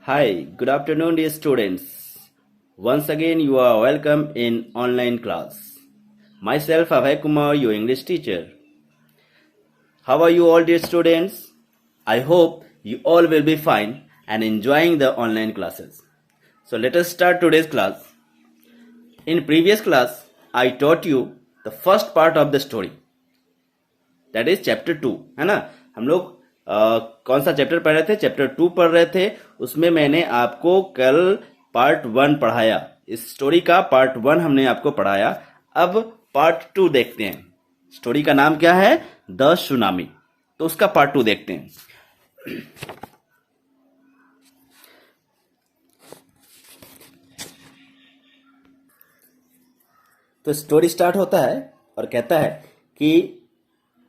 Hi, good afternoon, dear students. Once again, you are welcome in online class. Myself, Abhay Kumar, your English teacher. How are you all, dear students? I hope you all will be fine and enjoying the online classes. So let us start today's class. In previous class, I taught you the first part of the story. That is chapter 2, है ना। हम लोग कौन सा chapter पढ़ रहे थे? Chapter 2 पढ़ रहे थे। उसमें मैंने आपको कल पार्ट 1 पढ़ाया। इस स्टोरी का पार्ट 1 हमने आपको पढ़ाया। अब पार्ट 2 देखते हैं। स्टोरी का नाम क्या है? The tsunami. तो उसका पार्ट 2 देखते हैं। तो स्टोरी स्टार्ट होता है और कहता है कि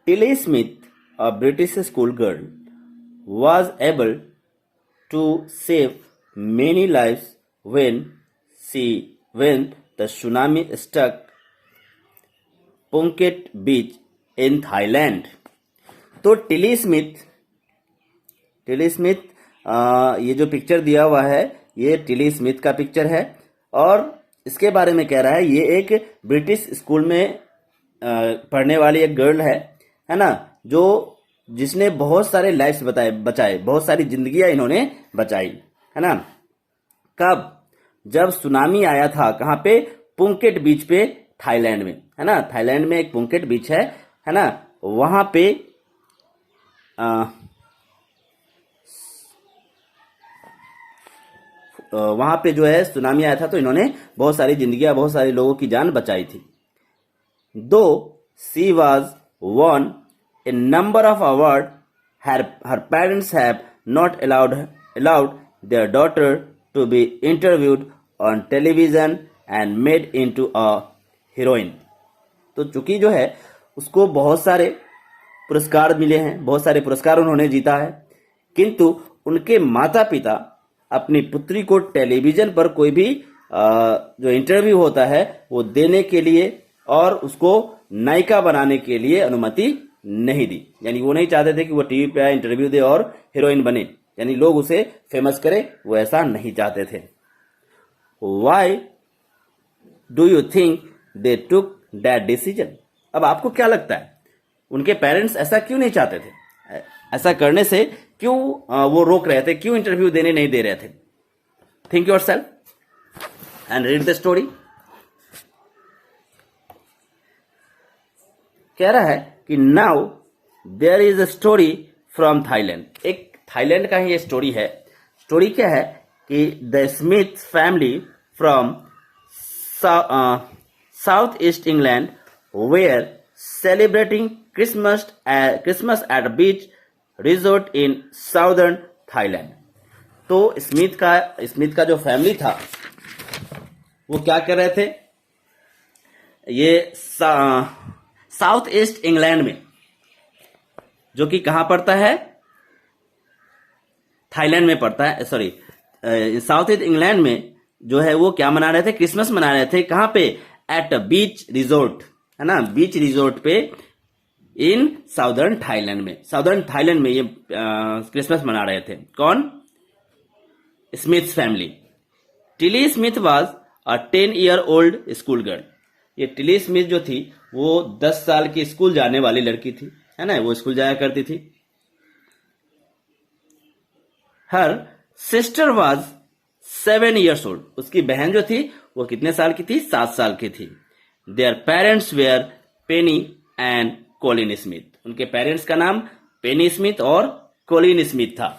Tilly Smith, a British schoolgirl, was able to save many lives when the tsunami struck Phuket Beach in Thailand. तो टिली स्मिथ ये जो पिक्चर दिया हुआ है ये टिली स्मिथ का पिक्चर है और इसके बारे में कह रहा है ये एक ब्रिटिश स्कूल में पढ़ने वाली एक गर्ल है ना, जो जिसने बहुत सारे लाइफ्स बचाए, बहुत सारी जिंदगियां इन्होंने बचाई, है ना। कब? जब सुनामी आया था। कहाँ पे? पुंकेट बीच पे, थाईलैंड में, है ना। थाईलैंड में एक पुंकेट बीच है ना। वहां पे वहां पे जो है सुनामी आया था तो इन्होंने बहुत सारी जिंदगियां, बहुत सारे लोगों की जान बचाई थी। दो सी was won a number of awards, her parents have not allowed their daughter to be interviewed on television and made into a heroine. तो चूंकि जो है उसको बहुत सारे पुरस्कार मिले हैं, बहुत सारे पुरस्कार उन्होंने जीता है, किंतु उनके माता पिता अपनी पुत्री को टेलीविजन पर कोई भी जो इंटरव्यू होता है वो देने के लिए और उसको नायिका बनाने के लिए अनुमति नहीं दी। यानी वो नहीं चाहते थे कि वो टीवी पे इंटरव्यू दे और हीरोइन बने, यानी लोग उसे फेमस करे, वो ऐसा नहीं चाहते थे। Why do you think they took that decision? अब आपको क्या लगता है उनके पेरेंट्स ऐसा क्यों नहीं चाहते थे? ऐसा करने से क्यों वो रोक रहे थे, क्यों इंटरव्यू देने नहीं दे रहे थे? Think yourself and read the story. कह रहा है कि now there is a story from Thailand. एक थाईलैंड का ही ये स्टोरी है। स्टोरी क्या है कि the Smith family from south east England were celebrating Christmas at beach resort in southern Thailand. तो स्मिथ का जो फैमिली था वो क्या कर रहे थे? ये साउथ ईस्ट इंग्लैंड में, जो कि कहां पड़ता है? थाईलैंड में पड़ता है। सॉरी, साउथ ईस्ट इंग्लैंड में जो है वो क्या मना रहे थे? क्रिसमस मना रहे थे। कहां पे? एट बीच रिजोर्ट, है ना, बीच रिजोर्ट पे इन साउदर्न थाईलैंड में। साउदर्न थाईलैंड में ये क्रिसमस मना रहे थे। कौन? Smith family. Tilly Smith was a 10-year-old school girl. ये टिली स्मिथ जो थी वो 10 साल की स्कूल जाने वाली लड़की थी, है ना, वो स्कूल जाया करती थी। Her sister was 7 years old। उसकी बहन जो थी वो कितने साल की थी? 7 साल की थी। Their parents were Penny and Colin Smith. उनके पेरेंट्स का नाम पेनी स्मिथ और कोलिन स्मिथ था।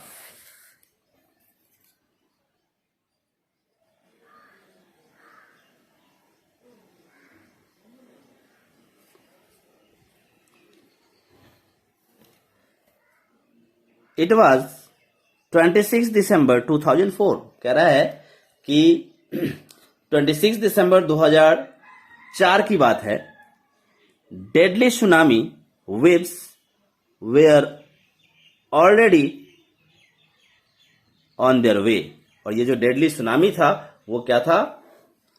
It was 26 December 2004। कह रहा है कि 26 दिसंबर 2004 की बात है। Deadly tsunami waves were already on their way. और ये जो डेडली सुनामी था वो क्या था?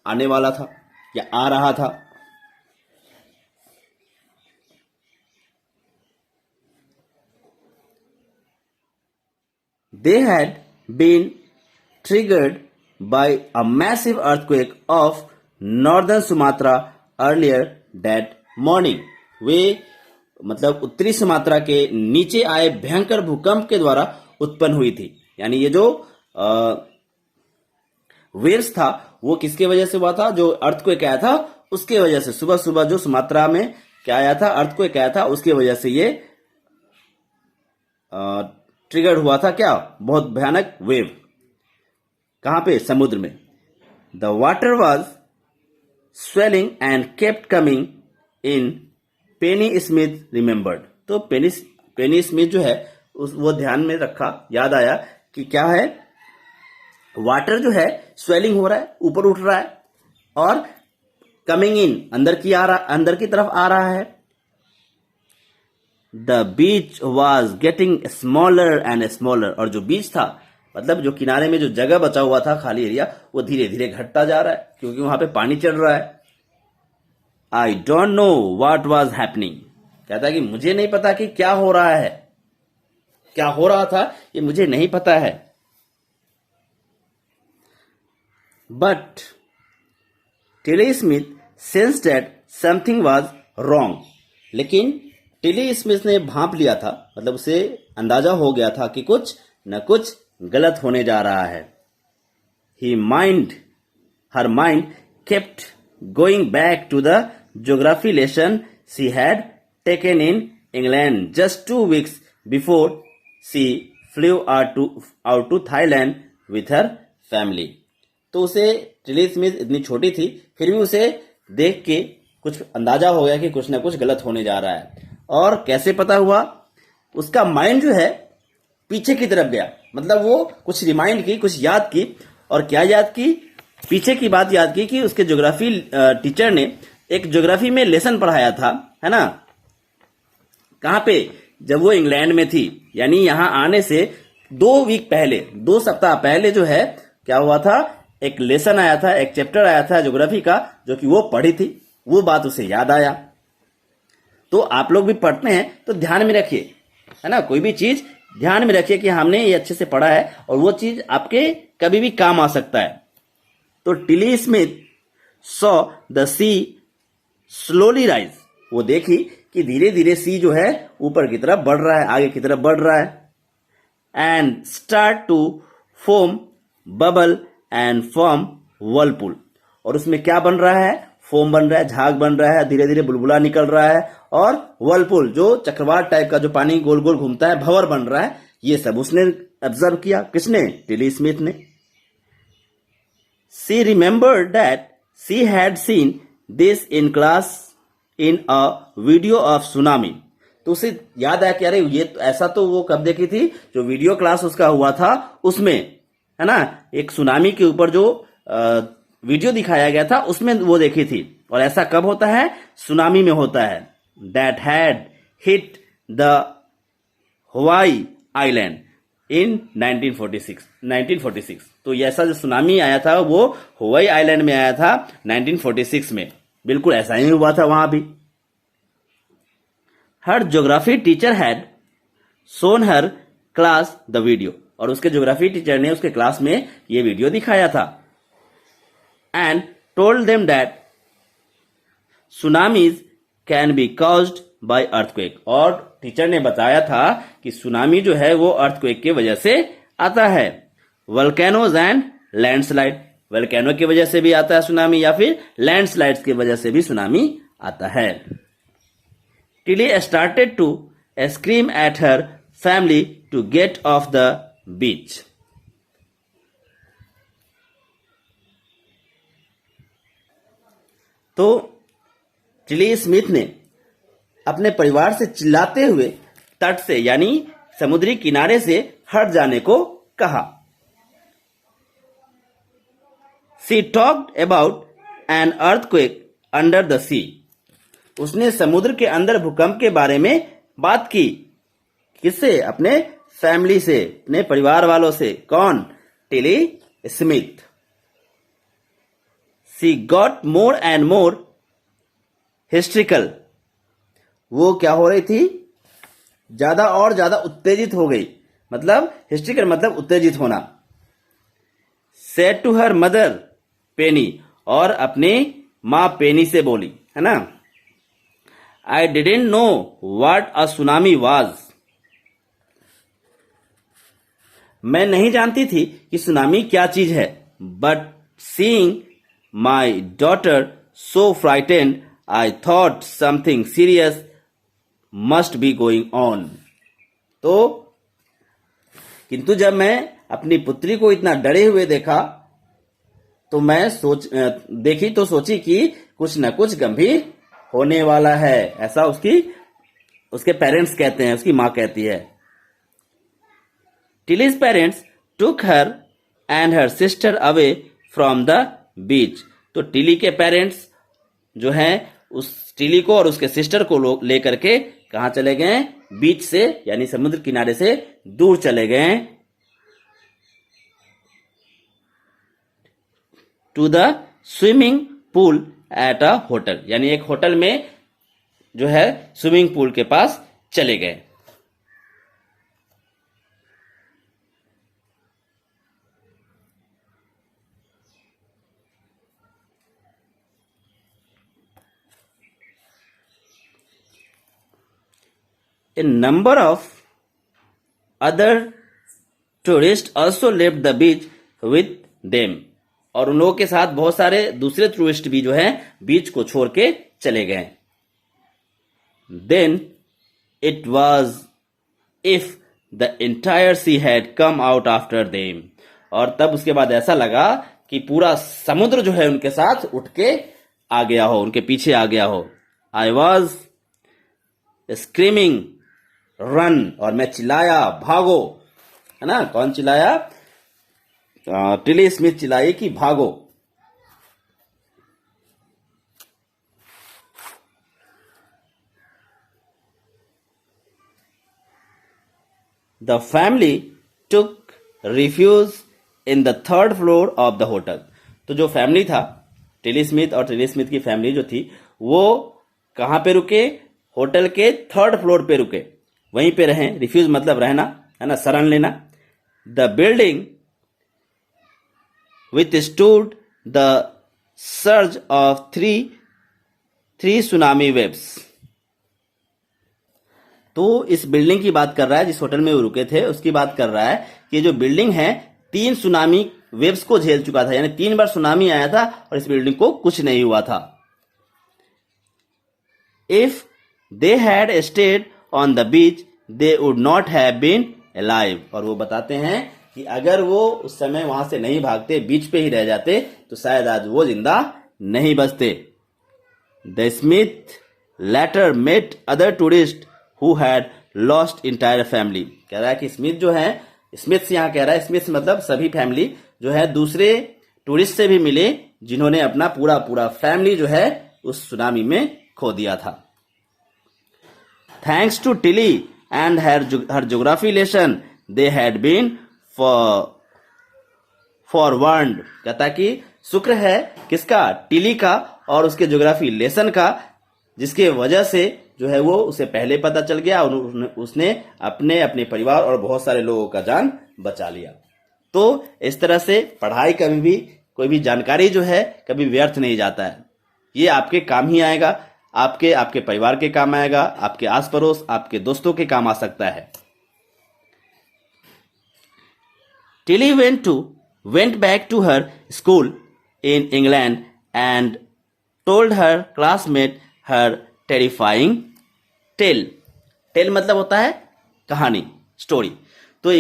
आने वाला था या आ रहा था। They had been triggered by a massive earthquake of northern Sumatra earlier that morning. वे मतलब उत्तरी सुमात्रा के नीचे आए भयंकर भूकंप के द्वारा उत्पन्न हुई थी। यानी ये जो वेव्स था वो किसके वजह से हुआ था? जो अर्थक्वेक आया था उसके वजह से। सुबह सुबह जो सुमात्रा में क्या आया था, अर्थक्वेक आया था, उसके वजह से ये ट्रिगर हुआ था। क्या? बहुत भयानक वेव। कहां पे? समुद्र में। The water was swelling and kept coming in Penney Smith remembered. तो पेनी स्मिथ जो है वो ध्यान में रखा, याद आया कि क्या है, वाटर जो है स्वेलिंग हो रहा है, ऊपर उठ रहा है, और कमिंग इन अंदर की तरफ आ रहा है। The beach was getting smaller and smaller. और जो बीच था, मतलब जो किनारे में जो जगह बचा हुआ था, खाली एरिया, वो धीरे धीरे घटता जा रहा है क्योंकि वहां पे पानी चढ़ रहा है। I don't know what was happening. कहता है कि मुझे नहीं पता कि क्या हो रहा है, क्या हो रहा था ये मुझे नहीं पता है। But Tilly Smith sensed that something was wrong. लेकिन टिली स्मिथ ने भांप लिया था, मतलब उसे अंदाजा हो गया था कि कुछ न कुछ गलत होने जा रहा है। Her mind kept going back to the geography lesson she had taken in England just 2 weeks before she flew out to Thailand with her family. तो उसे टिली स्मिथ इतनी छोटी थी, फिर भी उसे देख के कुछ अंदाजा हो गया कि कुछ ना कुछ गलत होने जा रहा है। और कैसे पता हुआ? उसका माइंड जो है पीछे की तरफ गया, मतलब वो कुछ रिमाइंड की, कुछ याद की। और क्या याद की? पीछे की बात याद की कि उसके ज्योग्राफी टीचर ने एक ज्योग्राफी में लेसन पढ़ाया था, है ना? कहां पे? जब वो इंग्लैंड में थी, यानी यहां आने से 2 वीक पहले, 2 सप्ताह पहले जो है क्या हुआ था, एक लेसन आया था, एक चैप्टर आया था ज्योग्राफी का, जो कि वो पढ़ी थी। वो बात उसे याद आया। तो आप लोग भी पढ़ते हैं तो ध्यान में रखिए, है ना? कोई भी चीज ध्यान में रखिए कि हमने ये अच्छे से पढ़ा है और वो चीज आपके कभी भी काम आ सकता है। तो Tilly Smith saw the sea slowly rise. वो देखी कि धीरे धीरे सी जो है ऊपर की तरफ बढ़ रहा है, आगे की तरफ बढ़ रहा है। And start to foam bubble and form whirlpool. और उसमें क्या बन रहा है? फोम बन रहा है, झाग बन रहा है, धीरे धीरे बुलबुला निकल रहा है, और वर्लपूल जो चक्रवात टाइप का जो पानी गोल गोल घूमता है, भंवर बन रहा है। ये सब उसने ऑब्जर्व किया। किसने? टिली स्मिथ ने। She remembered that she had seen this in class in a video of tsunami. तो उसे याद आया कि अरे ये ऐसा तो वो कब देखी थी, जो वीडियो क्लास उसका हुआ था उसमें, है ना? एक सुनामी के ऊपर जो वीडियो दिखाया गया था उसमें वो देखी थी। और ऐसा कब होता है? सुनामी में होता है। That had hit the Hawaii island in 1946। तो ये ऐसा जो सुनामी आया था वो हवाई आइलैंड में आया था 1946 में। बिल्कुल ऐसा ही हुआ था वहां भी। Her geography teacher had shown her class the video. और उसके ज्योग्राफी टीचर ने उसके क्लास में ये वीडियो दिखाया था। And told them that tsunamis can be caused by earthquake. और टीचर ने बताया था कि सुनामी जो है वो अर्थक्वेक की वजह से आता है। Volcanoes and landslide. वोल्केनो की वजह से भी आता है सुनामी, या फिर लैंडस्लाइड्स की वजह से भी सुनामी आता है। Tilly started to scream at her family to get off the beach. तो टिली स्मिथ ने अपने परिवार से चिल्लाते हुए तट से, यानी समुद्री किनारे से हट जाने को कहा। She talked about an earthquake under the sea. उसने समुद्र के अंदर भूकंप के बारे में बात की। किससे? अपने फैमिली से, अपने परिवार वालों से। कौन? Tilly Smith. She got more and more historical. वो क्या हो रही थी? ज्यादा और ज्यादा उत्तेजित हो गई। मतलब हिस्ट्रिकल मतलब उत्तेजित होना। सेड टू हर मदर पेनी, और अपनी माँ पेनी से बोली, है ना, I didn't know what a tsunami was, मैं नहीं जानती थी कि सुनामी क्या चीज है, but seeing my daughter so frightened I thought something serious must be going on. तो किंतु जब मैं अपनी पुत्री को इतना डरे हुए देखा तो मैं देखी तो सोची कि कुछ न कुछ गंभीर होने वाला है, ऐसा उसके पेरेंट्स कहते हैं, उसकी मां कहती है। Tilly's parents took her and her sister away from the beach. तो टिली के पेरेंट्स जो हैं उस टिली को और उसके सिस्टर को लेकर के कहां चले गए, बीच से यानी समुद्र किनारे से दूर चले गए, to the swimming pool at a hotel, यानी एक होटल में जो है स्विमिंग पूल के पास चले गए। A number of other tourists also left the beach with them, और उन लोगों के साथ बहुत सारे दूसरे टूरिस्ट भी जो हैं बीच को छोड़ के चले गए। Then it was if the entire sea had come out after them, और तब उसके बाद ऐसा लगा कि पूरा समुद्र जो है उनके साथ उठ के आ गया हो, उनके पीछे आ गया हो। I was screaming रन, और मैं चिल्लाया भागो, है ना, कौन चिल्लाया, टिली स्मिथ चिल्लाई कि भागो। The family took refuge in the third floor of the hotel. तो जो फैमिली था, टिली स्मिथ और टिली स्मिथ की फैमिली जो थी, वो कहां पे रुके, होटल के थर्ड फ्लोर पे रुके, वहीं पे रहें। रिफ्यूज मतलब रहना, है ना, शरण लेना। The building withstood the surge of three tsunami waves। तो इस बिल्डिंग की बात कर रहा है, जिस होटल में वो रुके थे उसकी बात कर रहा है कि जो बिल्डिंग है 3 सुनामी वेव्स को झेल चुका था, यानी 3 बार सुनामी आया था और इस बिल्डिंग को कुछ नहीं हुआ था। If they had stayed on the beach, they would not have been alive। और वो बताते हैं कि अगर वो उस समय वहां से नहीं भागते, बीच पे ही रह जाते, तो शायद आज वो जिंदा नहीं बचते। The Smith later met other tourist who had lost entire family. कह रहा है कि स्मिथ जो है, स्मिथ से यहां कह रहा है, स्मिथ मतलब सभी फैमिली जो है दूसरे टूरिस्ट से भी मिले जिन्होंने अपना पूरा फैमिली जो है उस सुनामी में खो दिया था। Thanks to Tilly and her geography lesson they had been forward. कहता कि शुक्र है किसका, टिली का और उसके ज्योग्राफी लेसन का, जिसके वजह से जो है वो उसे पहले पता चल गया और उसने अपने परिवार और बहुत सारे लोगों का जान बचा लिया। तो इस तरह से पढ़ाई कभी भी, कोई भी जानकारी जो है कभी व्यर्थ नहीं जाता है। ये आपके काम ही आएगा, आपके परिवार के काम आएगा, आपके आस पड़ोस, आपके दोस्तों के काम आ सकता है। Tilly went back to her school in England and told her classmate her terrifying tale। Tale मतलब होता है कहानी, स्टोरी। तो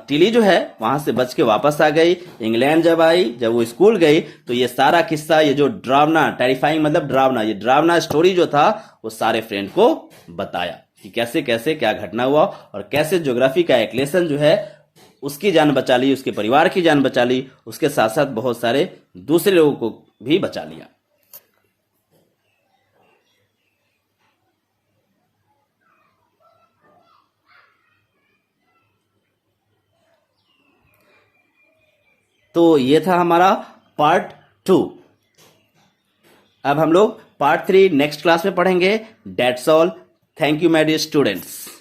टिली जो है वहां से बच के वापस आ गई। इंग्लैंड जब वो स्कूल गई तो ये सारा किस्सा, ये जो ड्रावना, टेरिफाइंग मतलब ड्रावना, ये ड्रावना स्टोरी जो था वो सारे फ्रेंड को बताया कि कैसे कैसे क्या घटना हुआ और कैसे ज्योग्राफी का एक लेसन जो है उसकी जान बचा ली, उसके परिवार की जान बचा ली, उसके साथ साथ बहुत सारे दूसरे लोगों को भी बचा लिया। तो ये था हमारा पार्ट 2। अब हम लोग पार्ट 3 नेक्स्ट क्लास में पढ़ेंगे। That's all. Thank you my dear students.